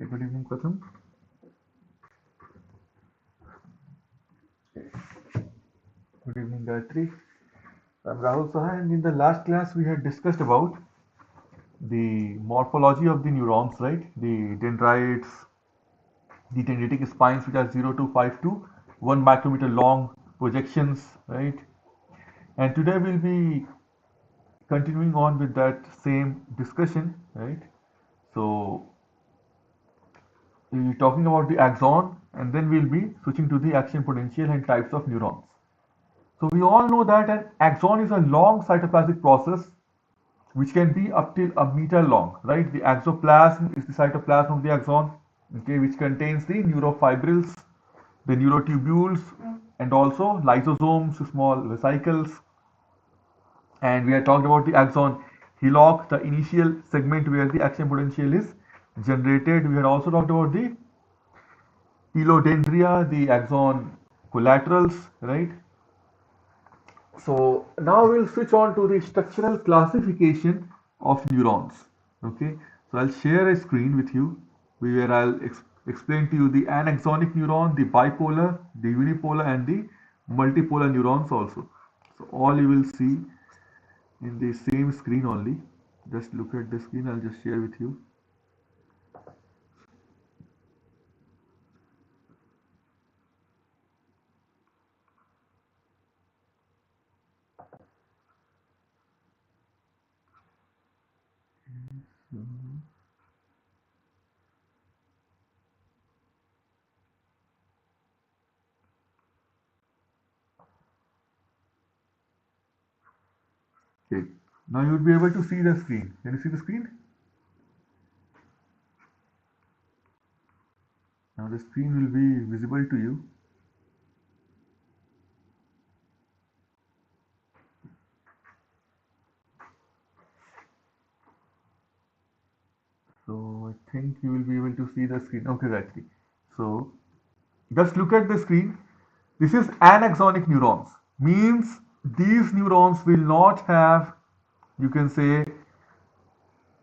Good evening, Pratham. Good evening, Gayatri. I'm Rahul Saha, and in the last class we had discussed about the morphology of the neurons, right? The dendrites, the dendritic spines, which are 0 to 5 to 1 micrometer long projections, right? And today we'll be continuing on with that same discussion, right? So we'll be talking about the axon, and then we'll be switching to the action potential and types of neurons. So we all know that an axon is a long cytoplasmic process which can be up till a meter long, right? The axoplasm is the cytoplasm of the axon, okay, which contains the neurofibrils, the neurotubules, and also lysosomes, small vesicles. And we had talked about the axon hillock, the initial segment where the action potential is generated. We had also talked about the telodendria, the axon collaterals, right? So now we'll switch on to the structural classification of neurons. Okay, so I'll share a screen with you where I'll explain to you the anaxonic neuron, the bipolar, the unipolar, and the multipolar neurons also. So all you will see in the same screen only. Just look at the screen. I'll just share with you. Okay. Now you will be able to see the screen. Can you see the screen? Now the screen will be visible to you. So I think you will be able to see the screen. Okay, Gayatri. So just look at the screen. This is anaxonic neurons. Means these neurons will not have, you can say,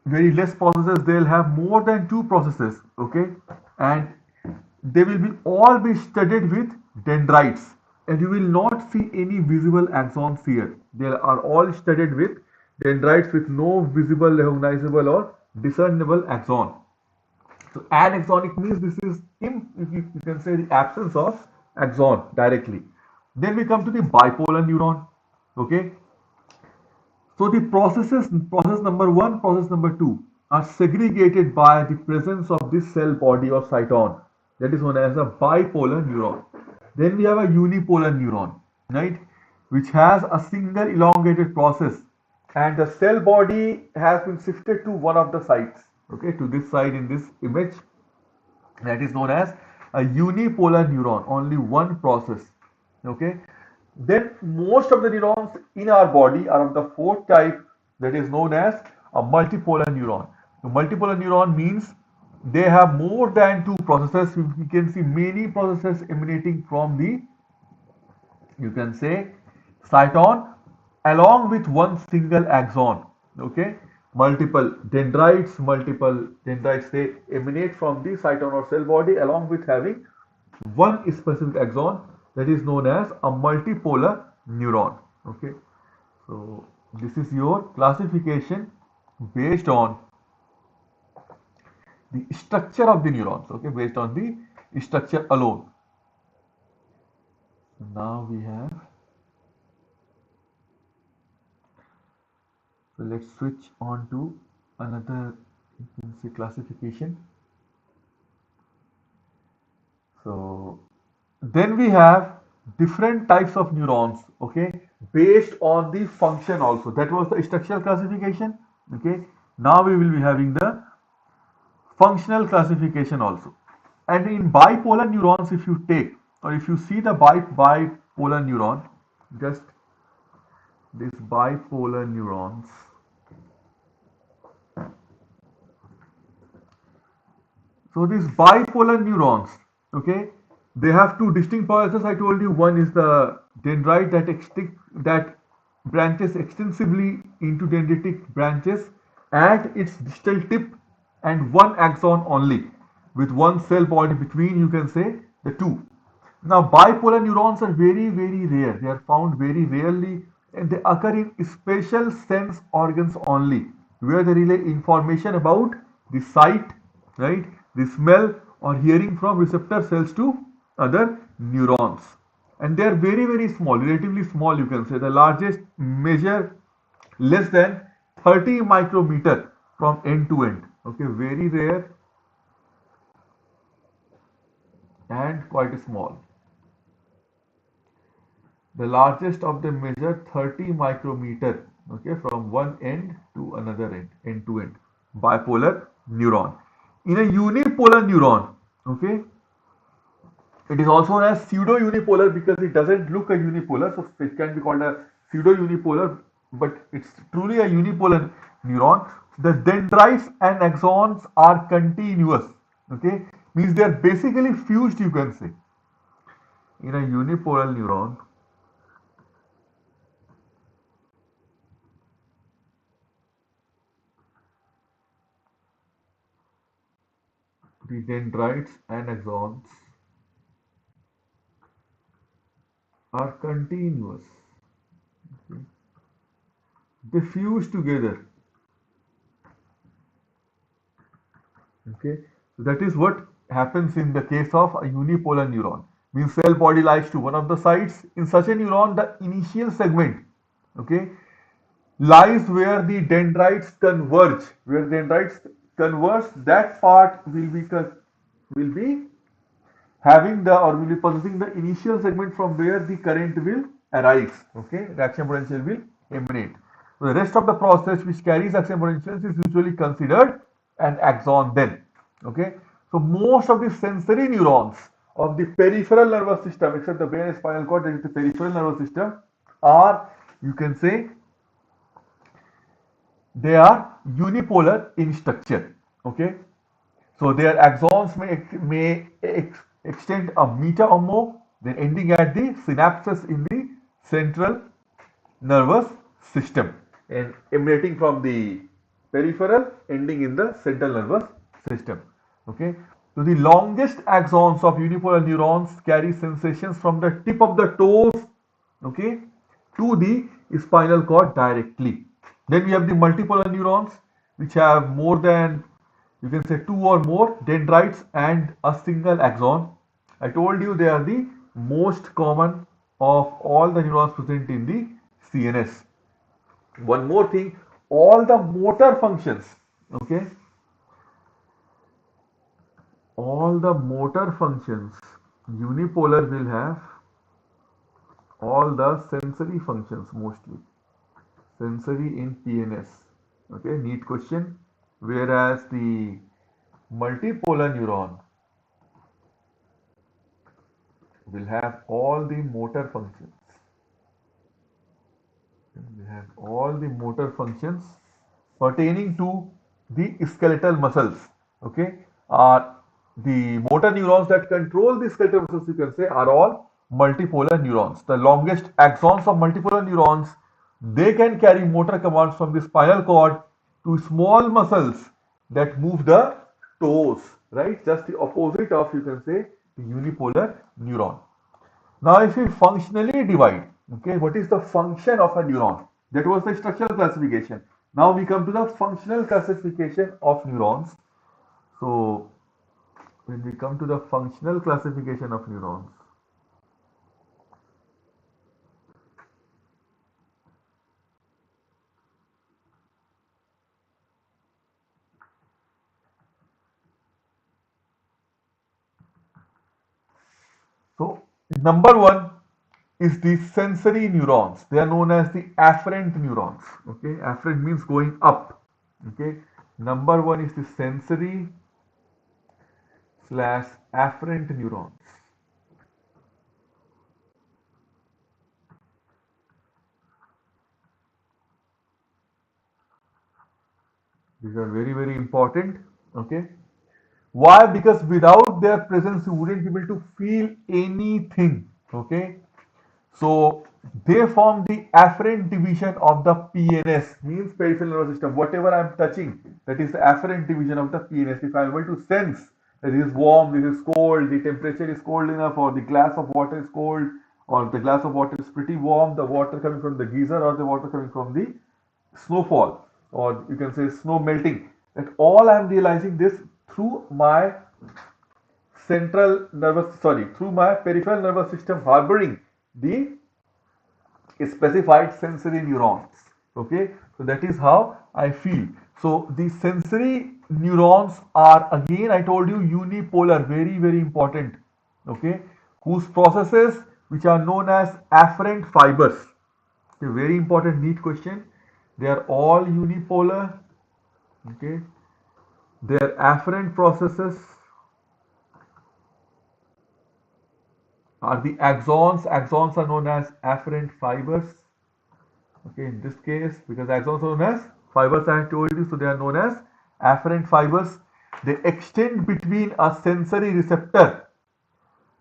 very less processes. They'll have more than two processes. Okay, and they will be all be studded with dendrites, and you will not see any visible axons here. They are all studded with dendrites with no visible, recognizable, or discernible axon. So anaxonic means this is you can say the absence of axon directly. Then we come to the bipolar neuron. Okay, so the process number one, process number two, are segregated by the presence of this cell body or cyton that is known as a bipolar neuron. Then we have a unipolar neuron, right, which has a single elongated process, and the cell body has been shifted to one of the sides, okay, to this side in this image, that is known as a unipolar neuron, only one process, okay. Then most of the neurons in our body are of the fourth type, that is known as a multipolar neuron. The multipolar neuron means they have more than two processes. We can see many processes emanating from the, you can say, cyton along with one single axon, okay. Multiple dendrites they emanate from the cyton or cell body along with having one specific axon, that is known as a multipolar neuron, okay. So this is your classification based on the structure of the neurons, okay, based on the structure alone. Now we have, so let's switch on to another, you can say, classification. So then we have different types of neurons, okay, based on the function also. That was the structural classification, okay. Now we will be having the functional classification also. And in bipolar neurons, if you take or if you see the bipolar neuron, just this bipolar neurons. So these bipolar neurons, okay, they have two distinct processes. I told you one is the dendrite that branches extensively into dendritic branches at its distal tip and one axon only, with one cell point between, you can say, the two. Now bipolar neurons are very very rare. They are found very rarely, and they occur in special sense organs only, where they relay information about the sight, right, the smell or hearing from receptor cells to other neurons. And they are very very small, relatively small, you can say. The largest measure less than 30 micrometer from end to end. Okay, very rare and quite small. The largest of them measure 30 micrometer, okay, from one end to another end to end. Bipolar neuron. In a unipolar neuron, okay, it is also known as pseudo unipolar because it doesn't look a unipolar, so it can be called a pseudo unipolar, but it's truly a unipolar neuron. The dendrites and axons are continuous, okay, means they are basically fused, you can say. In a unipolar neuron, the dendrites and axons are continuous. Okay. They fuse together. Okay, so that is what happens in the case of a unipolar neuron. Means cell body lies to one of the sides. In such a neuron, the initial segment, okay, lies where the dendrites converge. Where dendrites converge, that part will be having the, or will be possessing the initial segment from where the current will arise. Okay, the action potential will emanate. So the rest of the process which carries action potentials is usually considered an axon then. Okay, so most of the sensory neurons of the peripheral nervous system, except the brain and spinal cord, that is the peripheral nervous system, are, you can say, they are unipolar in structure. Okay, so their axons may extend a meter or more, then ending at the synapses in the central nervous system and emanating from the peripheral, ending in the central nervous system. Okay. So the longest axons of unipolar neurons carry sensations from the tip of the toes, okay, to the spinal cord directly. Then we have the multipolar neurons, which have more than, you can say, two or more dendrites and a single axon. I told you they are the most common of all the neurons present in the CNS. One more thing, all the motor functions, okay, all the motor functions, unipolar will have all the sensory functions mostly. Sensory in PNS. Okay, neat question. Whereas the multipolar neuron will have all the motor functions. We have all the motor functions pertaining to the skeletal muscles. Okay, are the motor neurons that control the skeletal muscles, you can say, are all multipolar neurons. The longest axons of multipolar neurons, they can carry motor commands from the spinal cord to small muscles that move the toes, right? Just the opposite of, you can say, the unipolar neuron. Now, if we functionally divide, okay, what is the function of a neuron? That was the structural classification. Now we come to the functional classification of neurons. So, when we come to the functional classification of neurons, so number one is the sensory neurons. They are known as the afferent neurons. Okay, afferent means going up. Okay, number one is the sensory slash afferent neurons. These are very very important. Okay, why? Because without their presence, you wouldn't be able to feel anything. Okay, so they form the afferent division of the PNS, means peripheral nervous system. Whatever I'm touching, that is the afferent division of the PNS. If I'm able to sense This is warm, this is cold, the temperature is cold enough, or the glass of water is cold, or the glass of water is pretty warm, the water coming from the geyser or the water coming from the snowfall, or you can say snow melting. That all I am realizing this through my through my peripheral nervous system harboring the specified sensory neurons. Okay, so that is how I feel. So the sensory neurons are, again I told you, unipolar, very important. Okay, whose processes which are known as afferent fibers. A very important neat question. They are all unipolar. Okay, their afferent processes are the axons. Axons are known as afferent fibers. Okay, in this case, because axons are known as fibers, I told you, so they are known as afferent fibers. They extend between a sensory receptor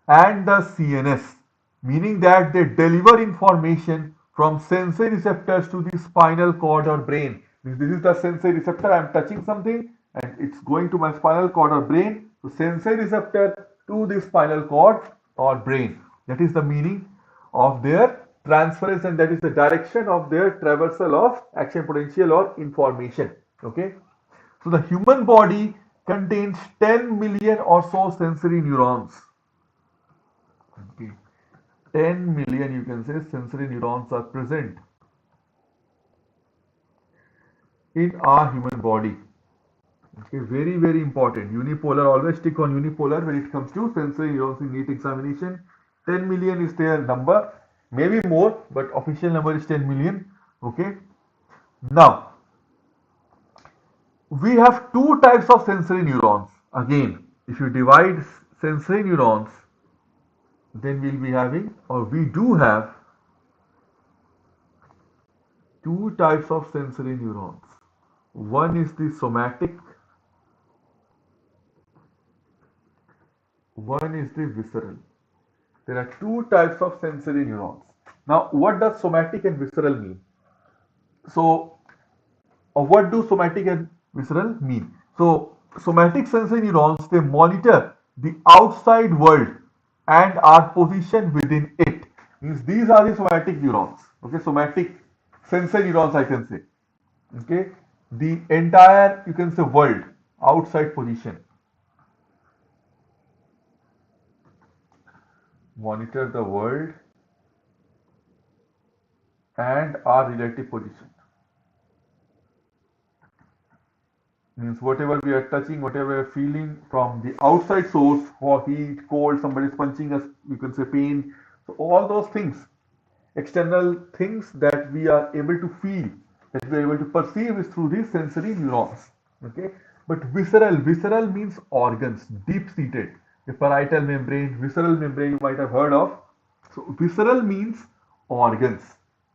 and the CNS, meaning that they deliver information from sensory receptors to the spinal cord or brain. This is the sensory receptor. I am touching something and it's going to my spinal cord or brain. So sensory receptor to the spinal cord or brain. That is the meaning of their transference, and that is the direction of their traversal of action potential or information. Okay. So the human body contains 10 million or so sensory neurons. Okay. 10 million, you can say, sensory neurons are present in our human body. Okay, very important. Unipolar, always stick on unipolar when it comes to sensory neurons in NEET examination. 10 million is their number, maybe more, but official number is 10 million. Okay, now we have two types of sensory neurons. Again, if you divide sensory neurons, then we'll be having, or we do have, two types of sensory neurons. One is the somatic, one is the visceral. There are two types of sensory neurons. Now, what does somatic and visceral mean? So, what do somatic and visceral mean? So, somatic sensory neurons, they monitor the outside world and are positioned within it. Means these are the somatic neurons. Okay, somatic sensory neurons, I can say. Okay, the entire, you can say, world outside position, monitor the world and our relative position. Means whatever we are touching, whatever we are feeling from the outside source, for heat, cold, somebody is punching us, you can say pain. So all those things, external things that we are able to feel, that we are able to perceive, is through these sensory neurons. Okay, but visceral means organs, deep seated. The parietal membrane, visceral membrane, you might have heard of. So visceral means organs.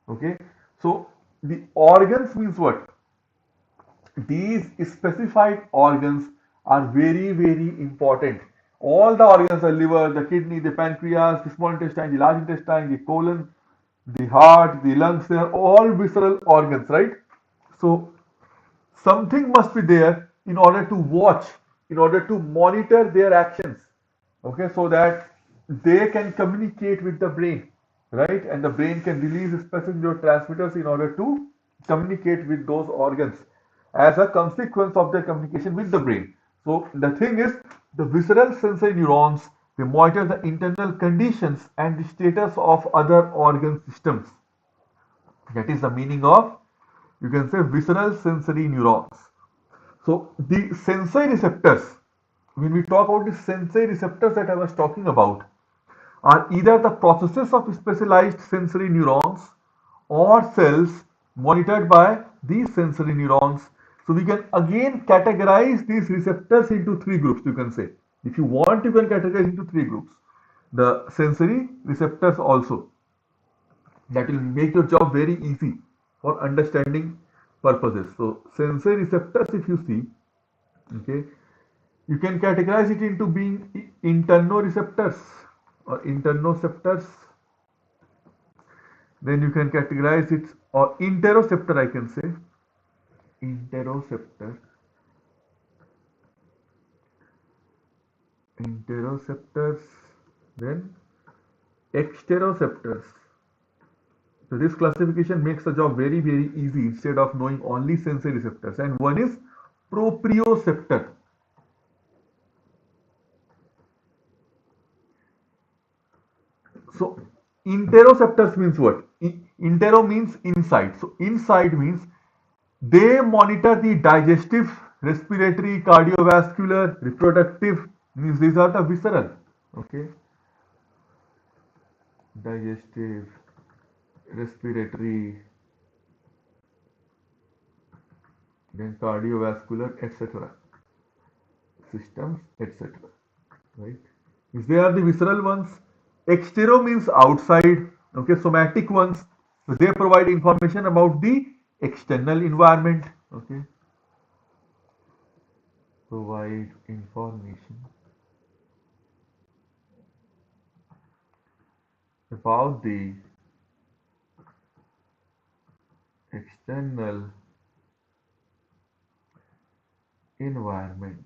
Okay, so the organs means what? These specified organs are very important. All the organs, the liver, the kidney, the pancreas, the small intestine, the large intestine, the colon, the heart, the lungs, they are all visceral organs, right? So something must be there in order to watch, in order to monitor their actions. Okay, so that they can communicate with the brain, right? And the brain can release specific neurotransmitters in order to communicate with those organs as a consequence of their communication with the brain. So the thing is, the visceral sensory neurons, they monitor the internal conditions and the status of other organ systems. That is the meaning of, you can say, visceral sensory neurons. So the sensory receptors, when we talk about the sensory receptors that I was talking about, are either the processes of specialized sensory neurons or cells monitored by these sensory neurons. So we can again categorize these receptors into three groups, you can say. If you want, you can categorize into three groups. The sensory receptors also. That will make your job very easy for understanding purposes. So sensory receptors, if you see, okay, you can categorize it into being internoreceptors or internoceptors. Then you can categorize it, or interoceptor, I can say, interoceptor. interoceptors, then exteroceptors. So this classification makes the job very very easy instead of knowing only sensory receptors. And one is proprioceptor. So interoceptors means what? Intero means inside. So inside means they monitor the digestive, respiratory, cardiovascular, reproductive, means these are the visceral. Okay. Digestive, respiratory, then cardiovascular, etc. systems, etc. Right? If they are the visceral ones, extero means outside. Okay, somatic ones, so they provide information about the external environment. Okay, provide information about the external environment.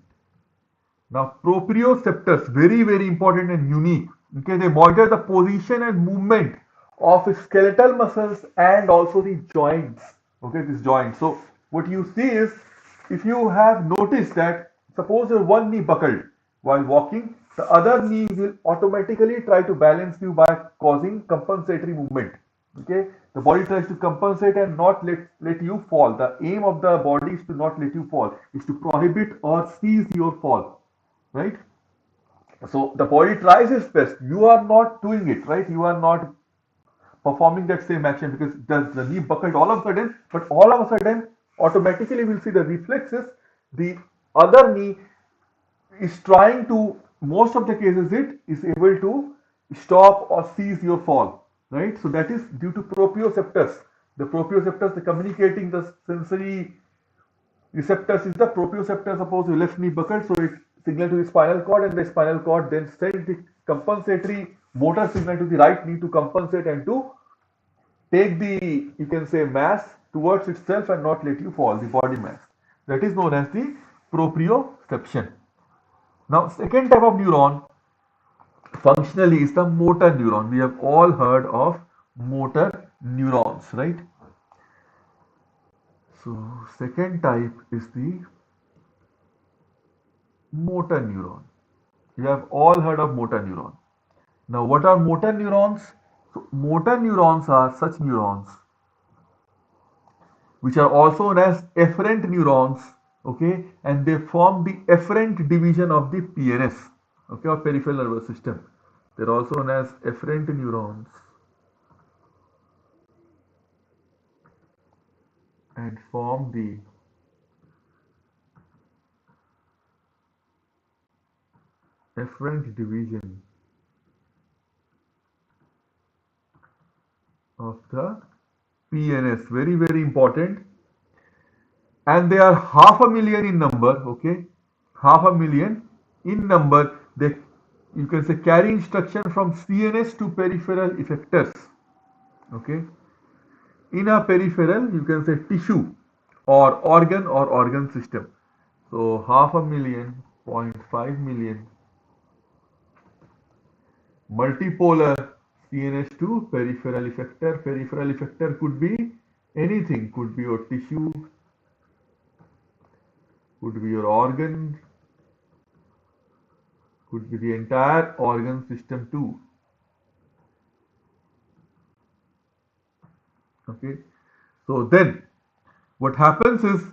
Now, proprioceptors, very, very important and unique. Okay, they monitor the position and movement of skeletal muscles and also the joints. Okay, this joint. So, what you see is, if you have noticed that, suppose your one knee buckled while walking, the other knee will automatically try to balance you by causing compensatory movement. Okay, the body tries to compensate and not let you fall. The aim of the body is to not let you fall, is to prohibit or seize your fall, right? So the body tries its best. You are not doing it, right? You are not performing that same action because the knee buckled all of a sudden, but all of a sudden automatically we'll see the reflexes. The other knee is trying to, most of the cases it is able to stop or seize your fall, right? So that is due to proprioceptors. The proprioceptors, the communicating the sensory receptors is the proprioceptor. Suppose your left knee buckled, so it signal to the spinal cord, and the spinal cord then sends the compensatory motor signal to the right knee to compensate and to take the, you can say, mass towards itself and not let you fall, the body mass. That is known as the proprioception. Now, second type of neuron functionally is the motor neuron. We have all heard of motor neurons, right? So, second type is the motor neuron. You have all heard of motor neuron. Now, what are motor neurons? So, motor neurons are such neurons which are also known as efferent neurons, okay, and they form the efferent division of the PNS, okay, or peripheral nervous system. They're also known as efferent neurons and form the efferent division of the PNS. Very, very important. And they are 500,000 in number, okay, 500,000 in number. They, you can say, carry instruction from CNS to peripheral effectors, okay. In a peripheral, you can say tissue or organ system. So 500,000, 0.5 million multipolar CNS to peripheral effector. Peripheral effector could be anything, could be your tissue, could be your organ, could be the entire organ system too. Okay, so then what happens is,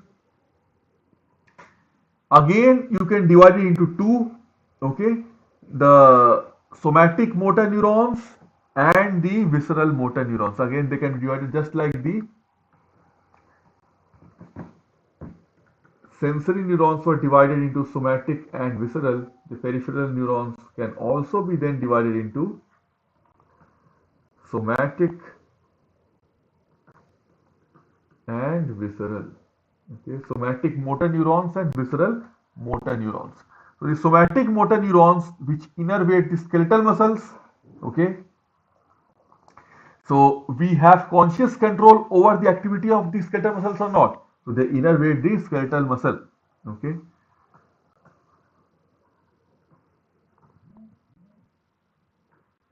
again you can divide it into two, okay, the somatic motor neurons and the visceral motor neurons. Again they can be divided just like the sensory neurons were divided into somatic and visceral. The peripheral neurons can also be then divided into somatic and visceral. Okay, somatic motor neurons and visceral motor neurons. So the somatic motor neurons which innervate the skeletal muscles, okay. So we have conscious control over the activity of the skeletal muscles or not. So they innervate the skeletal muscle, okay.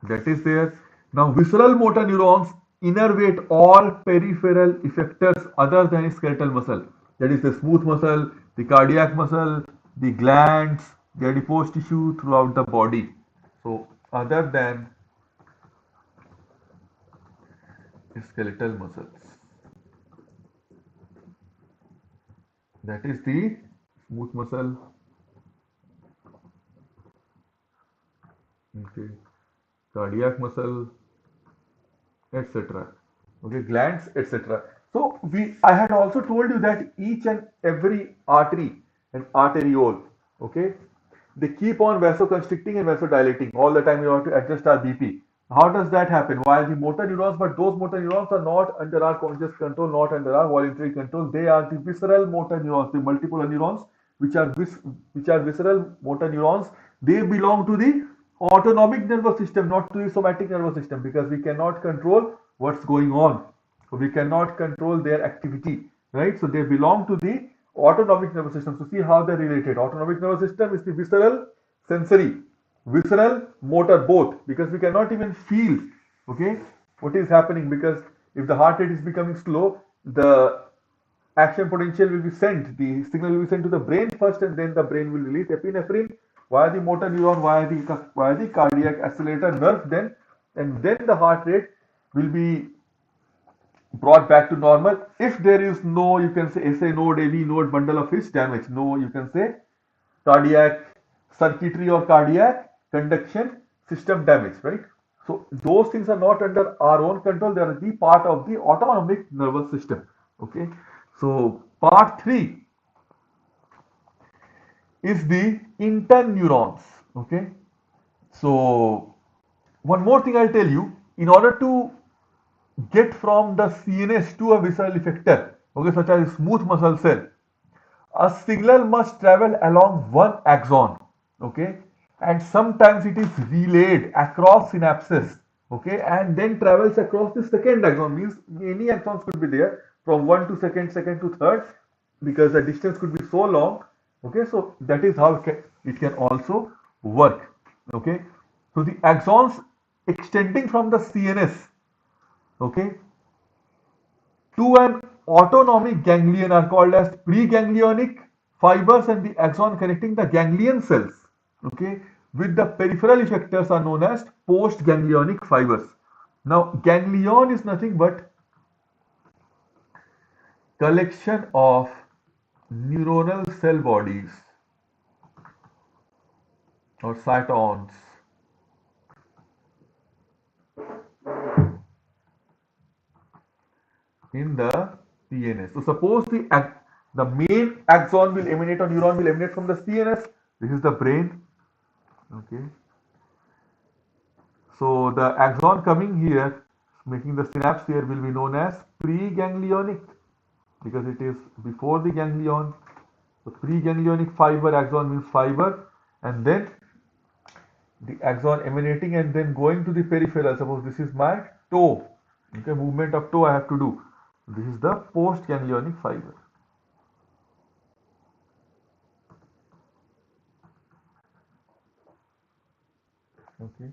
that is there. Now, visceral motor neurons innervate all peripheral effectors other than skeletal muscle. That is the smooth muscle, the cardiac muscle, the glands, the adipose tissue throughout the body. So, other than skeletal muscles, that is the smooth muscle, okay, cardiac muscle, etc. Okay, glands, etc. So I had also told you that each and every artery and arteriole, okay, they keep on vasoconstricting and vasodilating all the time. You have to adjust our BP. How does that happen? Why the motor neurons? But those motor neurons are not under our conscious control, not under our voluntary control. They are the visceral motor neurons, the multiple neurons, which are visceral motor neurons. They belong to the autonomic nervous system, not to the somatic nervous system, because we cannot control what's going on. So we cannot control their activity, right? So they belong to the autonomic nervous system. So see how they're related. Autonomic nervous system is the visceral, sensory, visceral, motor, both, because we cannot even feel, okay, what is happening, because if the heart rate is becoming slow, the action potential will be sent, the signal will be sent to the brain first, and then the brain will release epinephrine via the motor neuron, via the cardiac accelerator nerve, and then the heart rate will be brought back to normal. If there is no, you can say SA node, AV node, bundle of His damage, no, you can say cardiac circuitry or cardiac conduction system damage, right? So those things are not under our own control. They are the part of the autonomic nervous system. Okay. So part three is the interneurons. Okay. So one more thing I'll tell you. In order to get from the CNS to a visceral effector, okay, such as smooth muscle cell, a signal must travel along one axon, okay, and sometimes it is relayed across synapses, okay, and then travels across the second axon. Means many axons could be there from one to second, second to third, because the distance could be so long, okay. So that is how it can also work, okay. So the axons extending from the CNS, okay, to an autonomic ganglion are called as preganglionic fibers, and the axon connecting the ganglion cells, okay, with the peripheral effectors are known as postganglionic fibers. Now, ganglion is nothing but collection of neuronal cell bodies or cytons in the CNS. So suppose the main axon will emanate, or neuron will emanate from the CNS. This is the brain. Okay. So the axon coming here, making the synapse here, will be known as preganglionic, because it is before the ganglion. So preganglionic fiber, axon means fiber, and then the axon emanating and then going to the peripheral. Suppose this is my toe. Okay, movement of toe I have to do. This is the postganglionic fiber. Okay.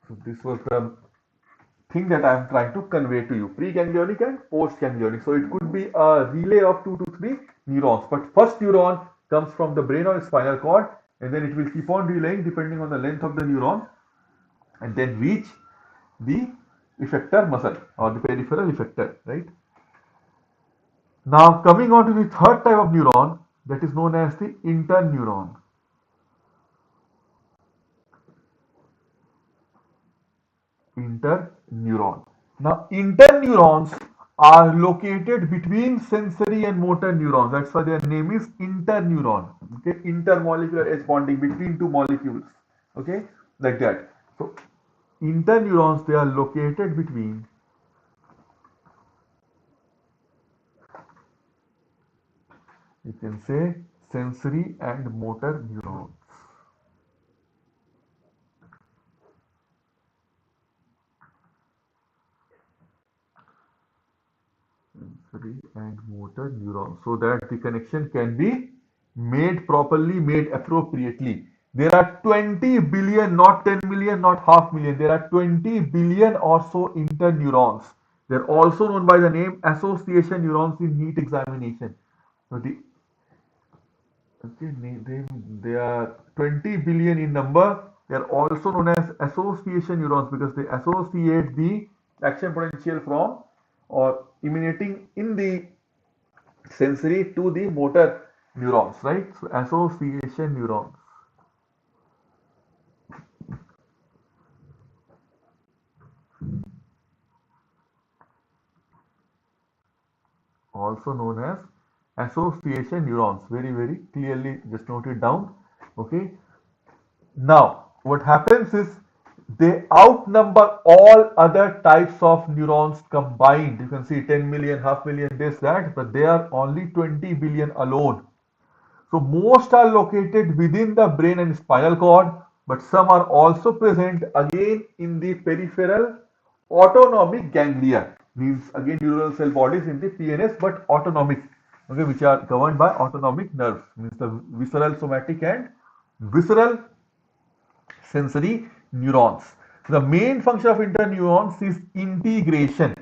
So this was the thing that I am trying to convey to you, preganglionic and postganglionic. So it could be a relay of 2 to 3 neurons, but first neuron comes from the brain or spinal cord, and then it will keep on relaying depending on the length of the neuron, and then reach the effector muscle or the peripheral effector, right? Now coming on to the third type of neuron, that is known as the interneuron. Interneuron. Now, interneurons are located between sensory and motor neurons. That's why their name is interneuron. Okay, intermolecular H bonding between two molecules. Okay, like that. So, interneurons, they are located between, you can say, sensory and motor neurons. Sensory and motor neurons, so that the connection can be made properly, made appropriately. There are 20 billion, not 10 million, not half million. There are 20 billion or so interneurons. They're also known by the name association neurons in NEET examination. So okay, they are 20 billion in number. They are also known as association neurons because they associate the action potential from or emanating in the sensory to the motor neurons, right? So association neurons, also known as association neurons. Very, very clearly just note it down. Okay. Now, what happens is they outnumber all other types of neurons combined. You can see 10 million, half million, this, that, but they are only 20 billion alone. So most are located within the brain and spinal cord, but some are also present again in the peripheral autonomic ganglia. Means again neural cell bodies in the PNS, but autonomic, okay, which are governed by autonomic nerves. Means the visceral, somatic, and visceral sensory neurons. The main function of interneurons is integration.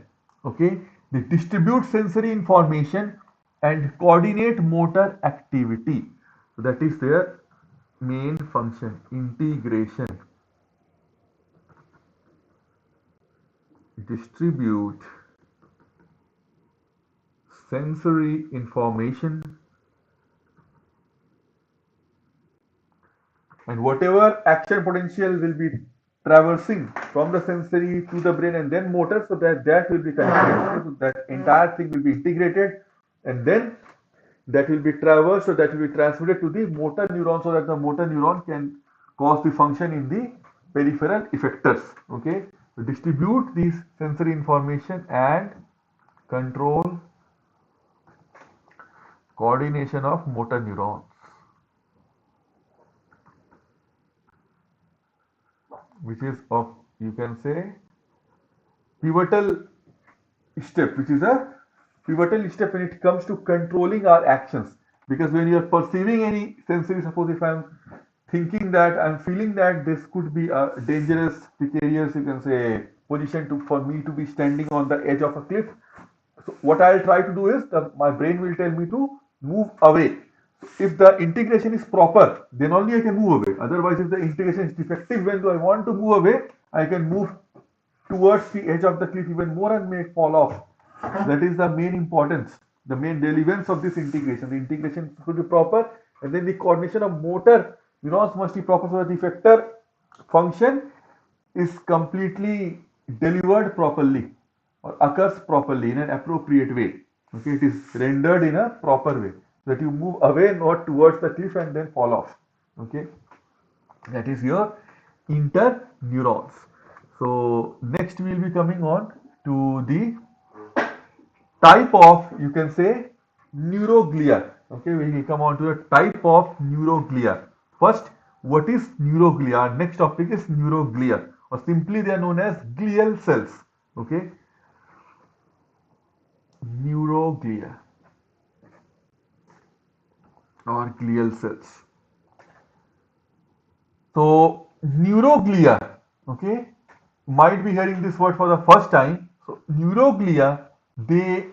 Okay, they distribute sensory information and coordinate motor activity. So that is their main function, integration. Distribute sensory information and whatever action potential will be traversing from the sensory to the brain and then motor, so that will be connected. So that entire thing will be integrated and then that will be traversed, so that will be transmitted to the motor neuron, so that the motor neuron can cause the function in the peripheral effectors. Okay, so distribute these sensory information and control coordination of motor neurons, which is of, you can say, pivotal step, which is a pivotal step when it comes to controlling our actions. Because when you are perceiving any sensory, suppose if I'm thinking that I'm feeling that this could be a dangerous, precarious, you can say, position to for me to be standing on the edge of a cliff. So what I'll try to do is my brain will tell me to move away. If the integration is proper, then only I can move away. Otherwise, if the integration is defective, when do I want to move away, I can move towards the edge of the cliff even more and may fall off. That is the main importance, the main relevance of this integration. The integration should be proper, and then the coordination of motor neurons must be proper so that the effector function is completely delivered properly or occurs properly in an appropriate way. Okay, it is rendered in a proper way so that you move away, not towards the cliff and then fall off. Okay, that is your interneurons. So next we will be coming on to the type of, you can say, neuroglia. Okay, we will come on to the type of neuroglia. First, what is neuroglia? Our next topic is neuroglia, or simply they are known as glial cells. Okay, neuroglia or glial cells. So neuroglia, okay, might be hearing this word for the first time. So neuroglia, they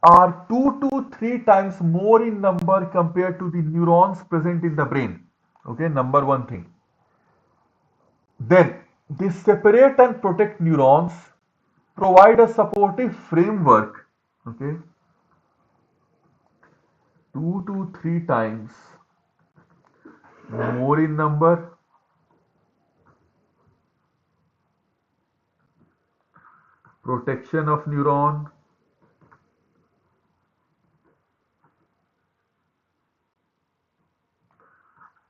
are 2 to 3 times more in number compared to the neurons present in the brain. Okay, number one thing. Then they separate and protect neurons, provide a supportive framework. Okay, 2 to 3 times more in number, protection of neuron,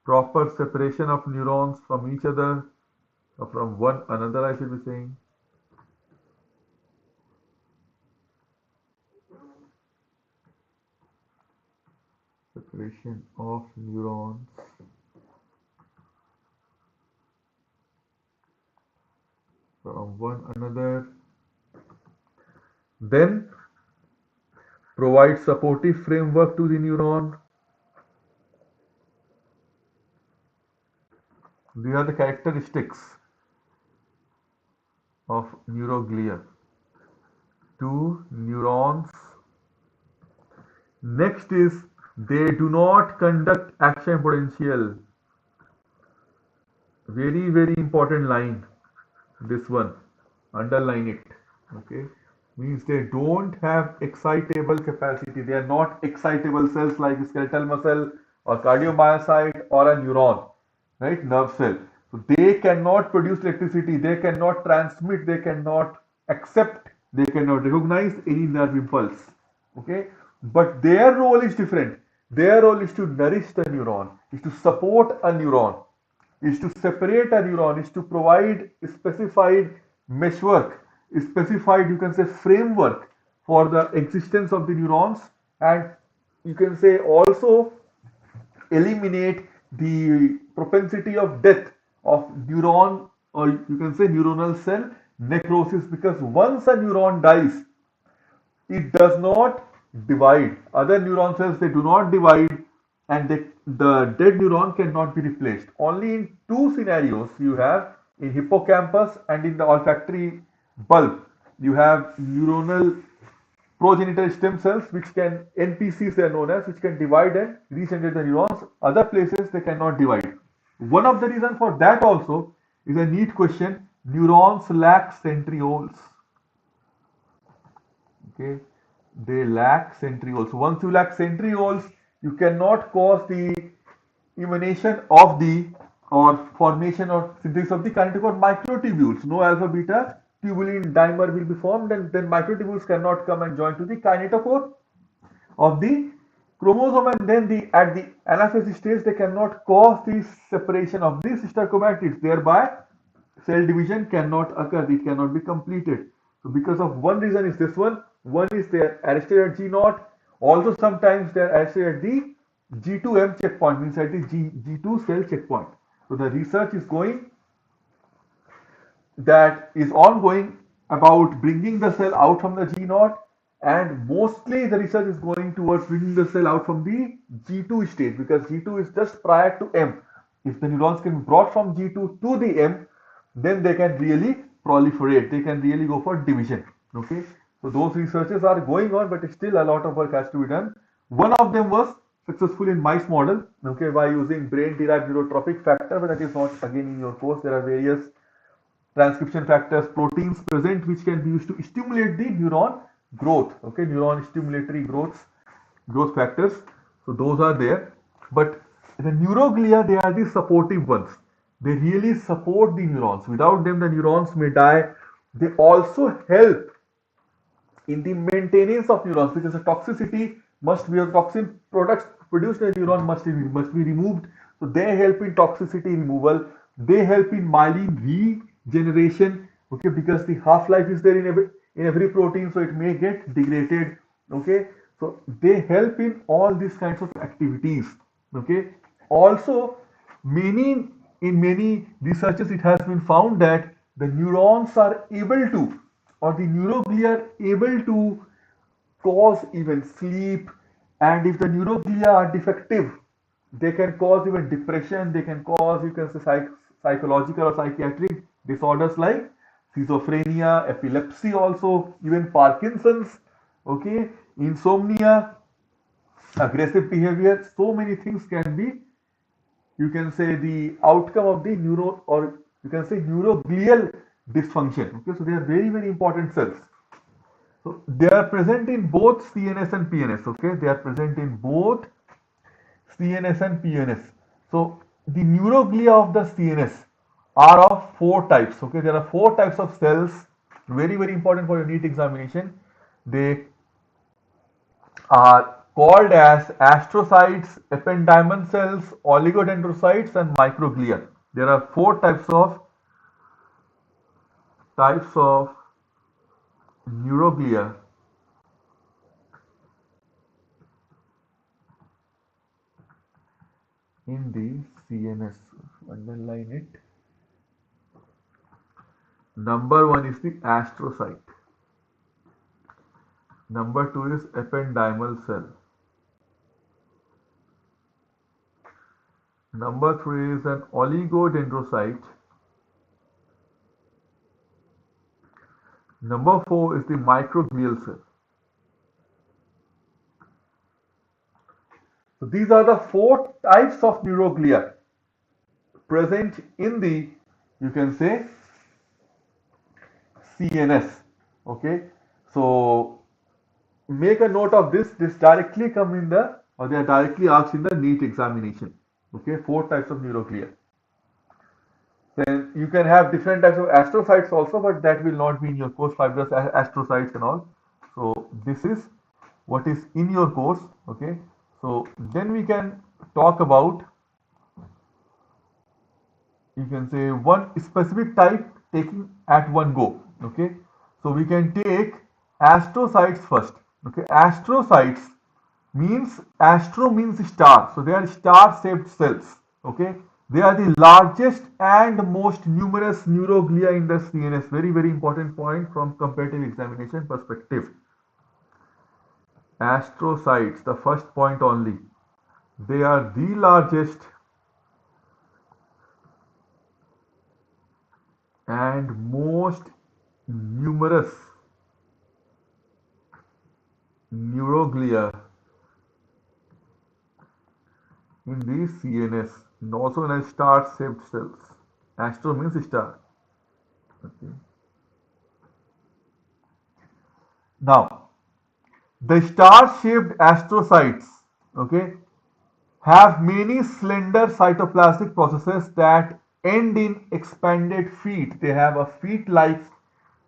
proper separation of neurons from each other, or from one another, I should be saying. Separation of neurons from one another. Then provide supportive framework to the neuron, These are the characteristics of neuroglia. Two neurons. Next is they do not conduct action potential. Very, very important line. This one. Underline it. Okay. Means they don't have excitable capacity. They are not excitable cells like skeletal muscle or cardiomyocyte or a neuron, right? Nerve cell. So they cannot produce electricity. They cannot transmit. They cannot accept. They cannot recognize any nerve impulse. Okay. But their role is different. Their role is to nourish the neuron, is to support a neuron, is to separate a neuron, is to provide specified meshwork, specified, you can say, framework for the existence of the neurons, and you can say also eliminate the propensity of death of neuron, or you can say neuronal cell necrosis, because once a neuron dies, it does not divide. Other neuron cells, they do not divide, and the dead neuron cannot be replaced. Only in two scenarios you have, in hippocampus and in the olfactory bulb, you have neuronal progenitor stem cells, which can, NPCs they are known as, which can divide and regenerate the neurons. Other places they cannot divide. One of the reasons for that also is a neat question. Neurons lack centrioles. Okay, they lack centrioles. So once you lack centrioles, you cannot cause the emanation of the, or formation or synthesis of the kinetochore microtubules. No alpha beta tubulin dimer will be formed, and then microtubules cannot come and join to the kinetochore of the chromosome, and then at the anaphase stage they cannot cause the separation of the sister chromatids, thereby cell division cannot occur, it cannot be completed. So because of one reason is this one is they are arrested at G0, also sometimes they are arrested at the G2M checkpoint, means at the G2 cell checkpoint. So the research is going, that is ongoing, about bringing the cell out from the G0, and mostly the research is going towards bringing the cell out from the G2 state, because G2 is just prior to M. If the neurons can be brought from G2 to the M, then they can really proliferate, they can really go for division. Okay, so those researches are going on, but still a lot of work has to be done. One of them was successful in mice model, okay, by using brain derived neurotrophic factor, but that is not again in your course. There are various transcription factors, proteins present, which can be used to stimulate the neuron growth. Okay, neuron stimulatory growth factors. So those are there. But the neuroglia, they are the supportive ones. They really support the neurons. Without them, the neurons may die. They also help in the maintenance of neurons, because the toxicity must be, a toxin products produced in a neuron must be removed. So they help in toxicity removal. They help in myelin regeneration. Okay, because the half life is there in every protein, so it may get degraded. Okay, so they help in all these kinds of activities. Okay, also many in many researches it has been found that the neurons are able to, or the neuroglia are able to cause even sleep, and if the neuroglia are defective, they can cause even depression, they can cause, you can say, psychological or psychiatric disorders like schizophrenia, epilepsy, also even Parkinson's, okay, insomnia, aggressive behavior. So many things can be, you can say, the outcome of the neuro, or you can say neuroglial dysfunction. Okay, so they are very, very important cells. So they are present in both CNS and PNS. Okay, they are present in both CNS and PNS. So the neuroglia of the CNS are of four types. Okay, there are four types of cells. Very, very important for your NEET examination. They are called as astrocytes, ependymal cells, oligodendrocytes, and microglia. There are four types of neuroglia in the CNS. Underline it. Number one is the astrocyte. Number two is ependymal cell. Number 3 is an oligodendrocyte. Number 4 is the microglial cell. So these are the 4 types of neuroglia present in the, you can say, CNS. Okay, so make a note of this. This directly come in the, or they are directly asked in the NEET examination. Okay, 4 types of neuroglia. Then you can have different types of astrocytes also, but that will not be in your course, fibrous astrocytes and all. So this is what is in your course. Okay, so then we can talk about, you can say, one specific type taking at one go. Okay, so we can take astrocytes first. Okay, astrocytes means, astro means star, so they are star shaped cells. Okay, they are the largest and most numerous neuroglia in the CNS. Very, very important point from comparative examination perspective. Astrocytes, the first point only, they are the largest and most numerous neuroglia in the CNS, and also known as star-shaped cells. Astro means star. Okay. Now, the star-shaped astrocytes, okay, have many slender cytoplasmic processes that end in expanded feet. They have a feet-like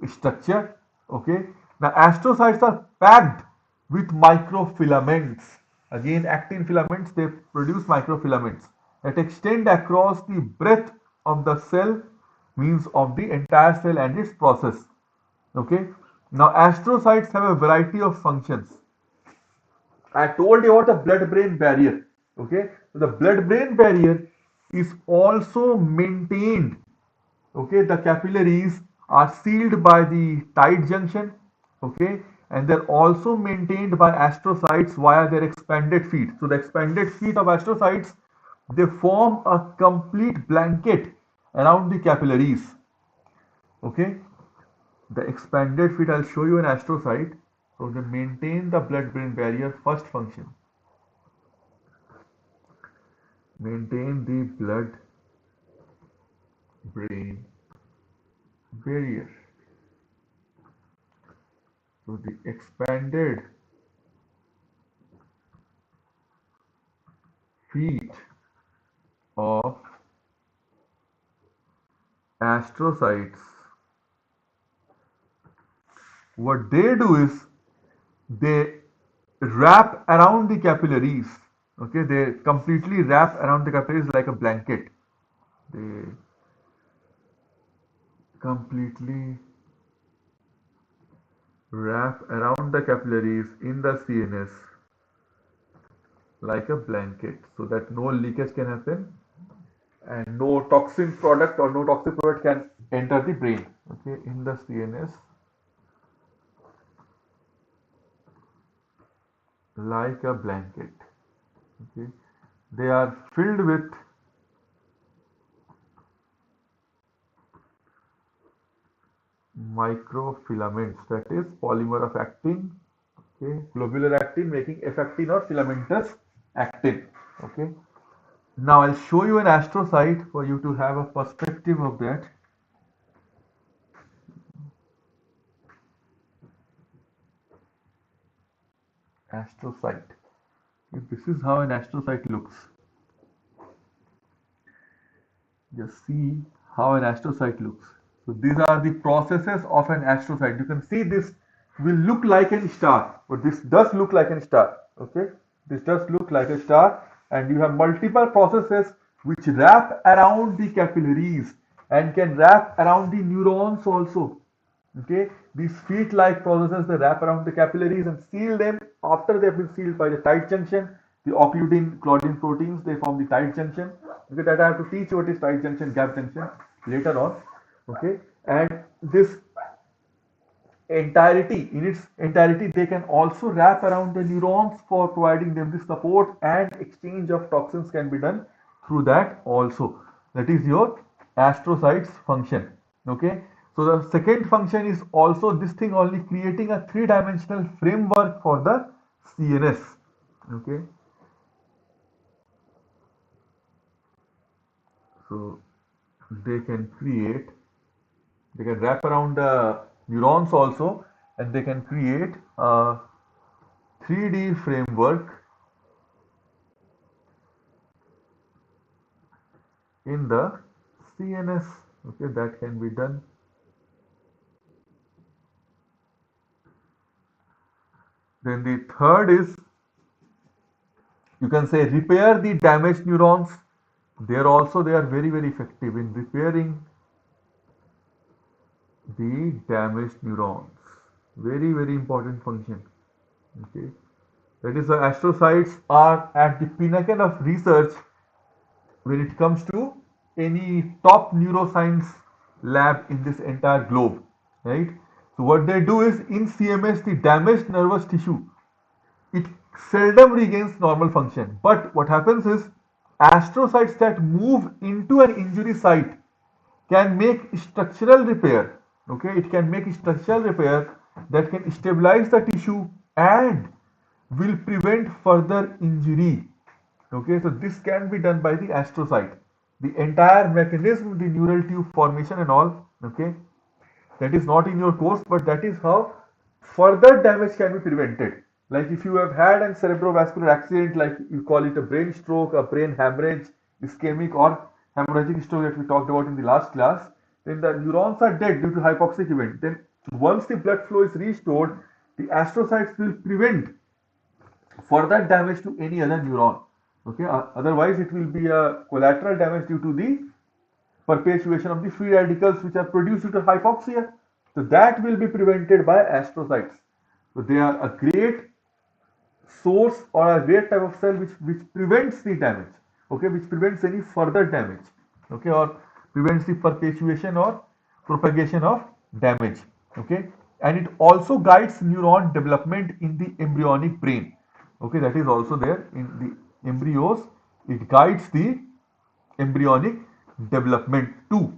structure. Okay. Now, astrocytes are packed with microfilaments. Again, actin filaments, they produce microfilaments that extend across the breadth of the cell, means of the entire cell and its process. Okay. Now, astrocytes have a variety of functions. I told you about the blood-brain barrier. Okay, so the blood-brain barrier is also maintained. Okay, the capillaries are sealed by the tight junction. Okay, and they're also maintained by astrocytes via their expanded feet. So the expanded feet of astrocytes, they form a complete blanket around the capillaries. Okay, the expanded feet, I'll show you an astrocyte. So they maintain the blood-brain barrier. First function, maintain the blood-brain barrier. So the expanded feet of astrocytes, what they do is they wrap around the capillaries. Okay, they completely wrap around the capillaries like a blanket. They completely wrap around the capillaries in the CNS like a blanket, so that no leakage can happen and no toxin product or no toxic product can enter the brain. Okay, in the CNS like a blanket. Okay, they are filled with microfilaments, that is polymer of actin. Okay, globular actin making F actin or filamentous actin. Okay, now I'll show you an astrocyte for you to have a perspective of that. Astrocyte. This is how an astrocyte looks. Just see how an astrocyte looks. So these are the processes of an astrocyte. You can see this will look like a star, but this does look like a star. Okay, this does look like a star, and you have multiple processes which wrap around the capillaries and can wrap around the neurons also. Okay, these feet-like processes, they wrap around the capillaries and seal them. After they have been sealed by the tight junction, the occludin claudin proteins, they form the tight junction. Okay, that I have to teach you what is tight junction, gap junction later on. Okay, and this entirety, in its entirety, they can also wrap around the neurons for providing them the support, and exchange of toxins can be done through that also. That is your astrocytes function. Okay. So the second function is also this thing only, creating a three-dimensional framework for the CNS. Okay. So they can create, they can wrap around the neurons also, and they can create a 3D framework in the CNS. Okay, that can be done. Then the third is, you can say, repair the damaged neurons. There also they are very effective in repairing the damaged neurons. Very important function. Okay, that is, the astrocytes are at the pinnacle of research when it comes to any top neuroscience lab in this entire globe, right? So what they do is, in CMS, the damaged nervous tissue, it seldom regains normal function. But what happens is, astrocytes that move into an injury site can make structural repair. Okay, it can make structural repair that can stabilize the tissue and will prevent further injury. Okay, so this can be done by the astrocyte. The entire mechanism, the neural tube formation and all, okay, that is not in your course, but that is how further damage can be prevented. Like if you have had a cerebrovascular accident, like you call it a brain stroke, a brain hemorrhage, ischemic or hemorrhagic stroke that we talked about in the last class, then the neurons are dead due to hypoxic event. Then once the blood flow is restored, the astrocytes will prevent further damage to any other neuron. Okay, otherwise it will be a collateral damage due to the perpetuation of the free radicals which are produced due to hypoxia. So that will be prevented by astrocytes. So they are a great source or a great type of cell which prevents the damage. Okay, which prevents any further damage. Okay, or prevents the perpetuation or propagation of damage. Okay, and it also guides neuron development in the embryonic brain. Okay, that is also there in the embryos. It guides the embryonic development too.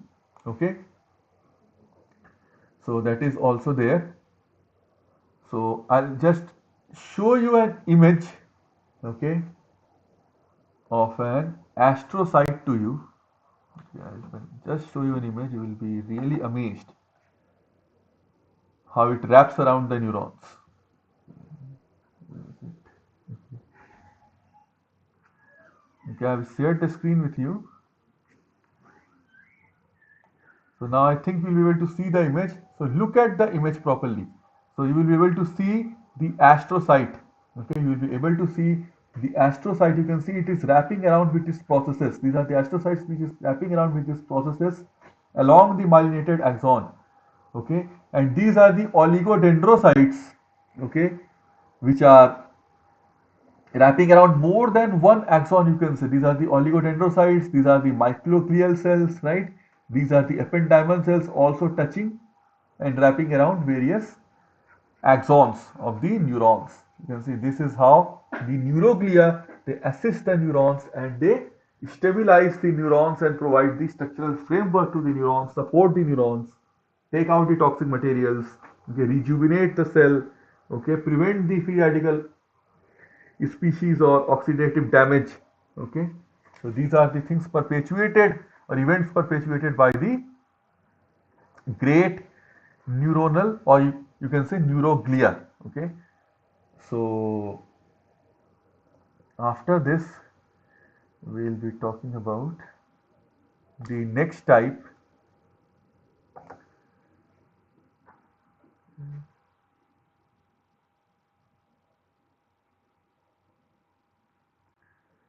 Okay, so that is also there. So I'll just show you an image, okay, of an astrocyte to you. Okay, I'll just show you an image. You will be really amazed how it wraps around the neurons. Okay, I've shared the screen with you. So now I think we'll be able to see the image. So look at the image properly. So you will be able to see the astrocyte. Okay, you will be able to see the astrocyte. You can see it is wrapping around with its processes. These are the astrocytes which is wrapping around with its processes along the myelinated axon. Okay, and these are the oligodendrocytes. Okay, which are wrapping around more than one axon. You can say these are the oligodendrocytes, these are the microglial cells, right? These are the ependymal cells also touching and wrapping around various axons of the neurons. You can see this is how the neuroglia, they assist the neurons and they stabilize the neurons and provide the structural framework to the neurons, support the neurons, take out the toxic materials, okay, rejuvenate the cell, okay, prevent the free radical species or oxidative damage. Okay, so these are the things perpetuated or events perpetuated by the great neuronal, or you can say neuroglia. Okay, so after this we'll be talking about the next type.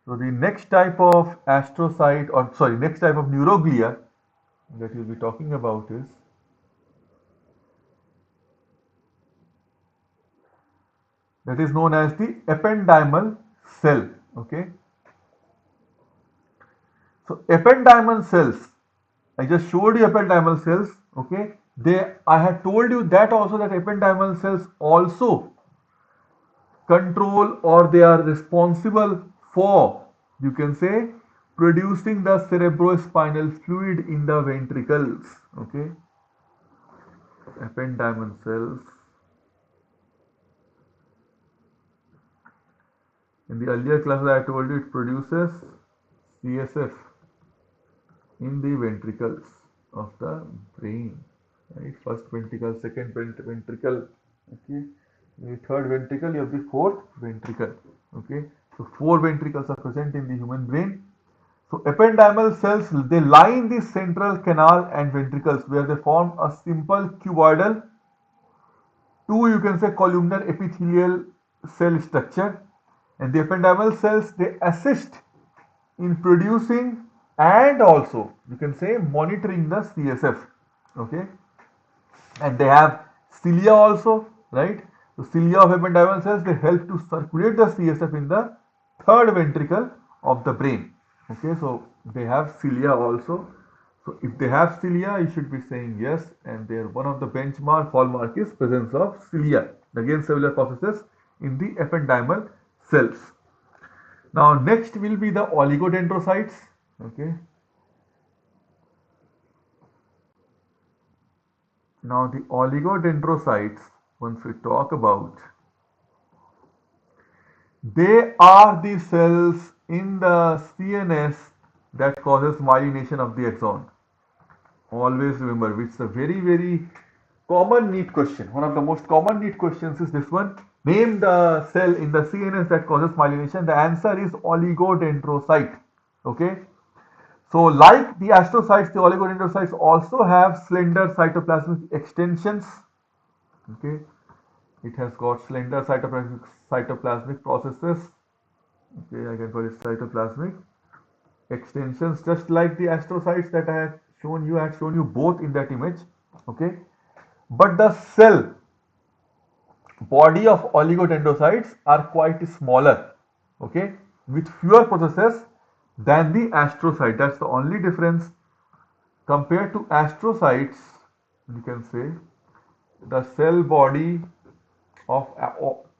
So the next type of astrocyte, or sorry, next type of neuroglia that we'll be talking about is, that is known as the ependymal cell. Okay, so ependymal cells, I just showed you ependymal cells. Okay, I had told you that also, that ependymal cells also control, or they are responsible for, you can say, producing the cerebrospinal fluid in the ventricles. Okay, ependymal cells. In the earlier classes, I told you it produces CSF in the ventricles of the brain. Right? First ventricle, second ventricle. Okay, the third ventricle, you have the fourth ventricle. Okay, so four ventricles are present in the human brain. So ependymal cells, they line the central canal and ventricles where they form a simple cuboidal, two you can say columnar epithelial cell structure, and the ependymal cells, they assist in producing and also you can say monitoring the CSF. Okay, and they have cilia also, right? So cilia of ependymal cells, they help to circulate the CSF in the third ventricle of the brain. Okay, so they have cilia also. So if they have cilia, you should be saying yes, and their one of the benchmark hallmark is presence of cilia, again cellular processes in the ependymal cells. Now next will be the oligodendrocytes. Okay, now the oligodendrocytes, once we talk about, they are the cells in the CNS that causes myelination of the axon. Always remember, which is a very common NEET question. One of the most common NEET questions is this one. Name the cell in the CNS that causes myelination. The answer is oligodendrocyte. Okay. So like the astrocytes, the oligodendrocytes also have slender cytoplasmic extensions. Okay. It has got slender cytoplasmic processes. Okay, I can call it cytoplasmic extensions, just like the astrocytes that I have shown you. I have shown you both in that image. Okay, but the cell body of oligodendrocytes are quite smaller. Okay, with fewer processes than the astrocyte. That's the only difference. Compared to astrocytes, you can say the cell body of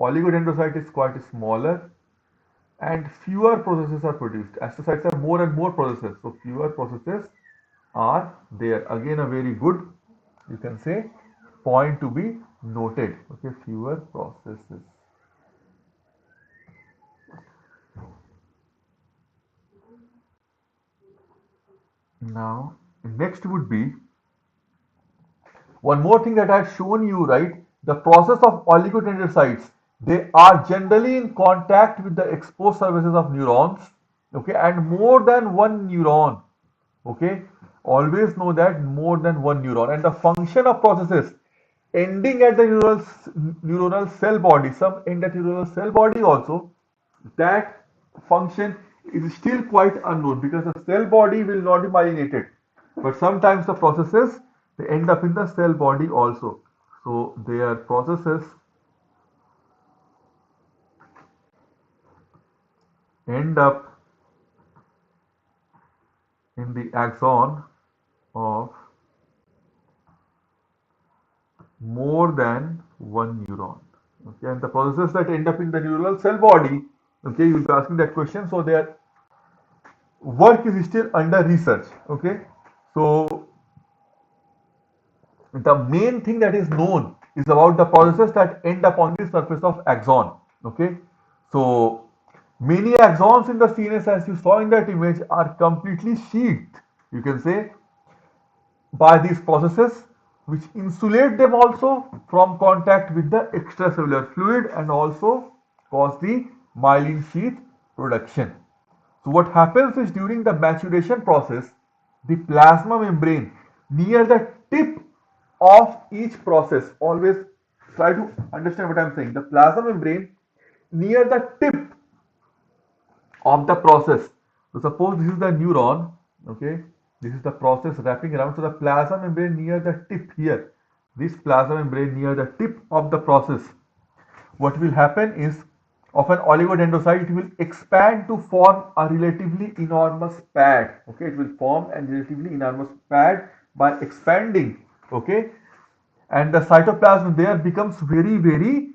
oligodendrocyte is quite smaller and fewer processes are produced. Astrocytes are more and more processes, so fewer processes are there. Again, a very good, you can say, point to be noted. Okay, fewer processes. Now, next would be one more thing that I had shown you, right? The process of oligodendrocytes, they are generally in contact with the exposed surfaces of neurons, okay, and more than one neuron, okay. Always know that more than one neuron, and the function of processes ending at the neuronal cell body, some end at neuronal cell body also, that function is still quite unknown because the cell body will not be myelinated, but sometimes the processes, they end up in the cell body also. So their processes end up in the axon of more than one neuron. Okay, and the processes that end up in the neural cell body, okay, you'll be asking that question. So their work is still under research. Okay, so the main thing that is known is about the processes that end up on the surface of axon. Okay, so many axons in the CNS, as you saw in that image, are completely sheathed, you can say, by these processes, which insulate them also from contact with the extracellular fluid and also cause the myelin sheath production. So what happens is, during the maturation process, the plasma membrane near the tip of each process, always try to understand what I'm saying. The plasma membrane near the tip of the process. So suppose this is the neuron, okay, this is the process wrapping around. So the plasma membrane near the tip here, this plasma membrane near the tip of the process, what will happen is, of an oligodendrocyte, it will expand to form a relatively enormous pad. Okay, it will form a relatively enormous pad by expanding. Okay, and the cytoplasm there becomes very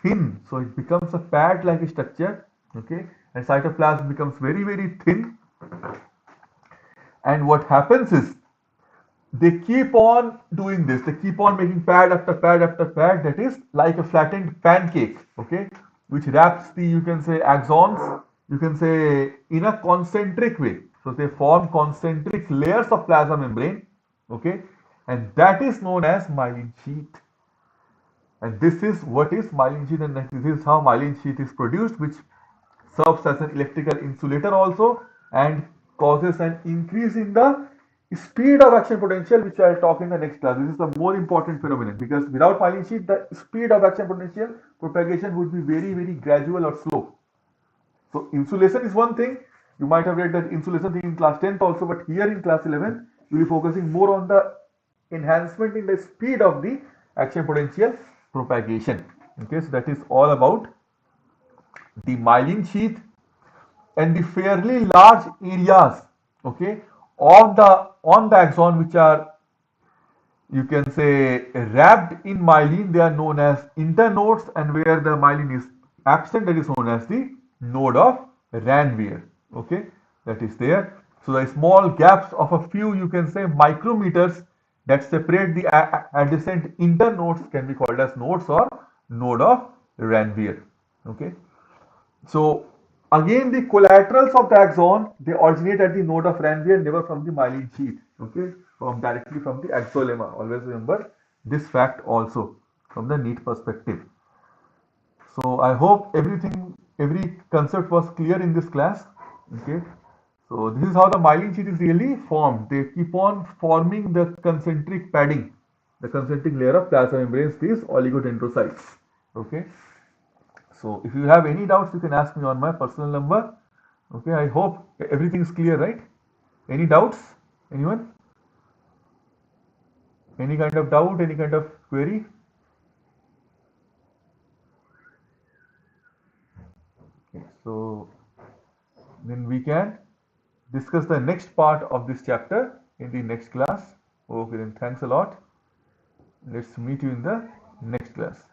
thin. So it becomes a pad like structure. Okay, and cytoplasm becomes very thin. And what happens is they keep on doing this. They keep on making pad after pad after pad that is like a flattened pancake, okay, which wraps the, you can say, axons, you can say, in a concentric way. So they form concentric layers of plasma membrane, okay, and that is known as myelin sheath. And this is what is myelin sheath, and this is how myelin sheath is produced, which serves as an electrical insulator also and causes an increase in the speed of action potential, which I'll talk in the next class. This is the more important phenomenon because without myelin sheath, the speed of action potential propagation would be very, very gradual or slow. So insulation is one thing. You might have read that insulation thing in class 10th also, but here in class 11, we'll be focusing more on the enhancement in the speed of the action potential propagation. Okay, so that is all about the myelin sheath and the fairly large areas, okay, on the axon which are, you can say, wrapped in myelin, they are known as internodes, and where the myelin is absent, that is known as the node of Ranvier, okay, that is there. So the small gaps of a few, you can say, micrometers that separate the adjacent internodes can be called as nodes or node of Ranvier, okay. So again, the collaterals of the axon, they originate at the node of Ranvier, never from the myelin sheath. Okay, from directly from the axolemma. Always remember this fact also from the NEET perspective. So I hope every concept was clear in this class. Okay. So this is how the myelin sheath is really formed. They keep on forming the concentric padding, the concentric layer of plasma membranes, these oligodendrocytes. Okay. So if you have any doubts, you can ask me on my personal number. Okay, I hope everything is clear, right? Any doubts? Anyone? Any kind of doubt? Any kind of query? Okay, so then we can discuss the next part of this chapter in the next class. Okay, then thanks a lot. Let's meet you in the next class.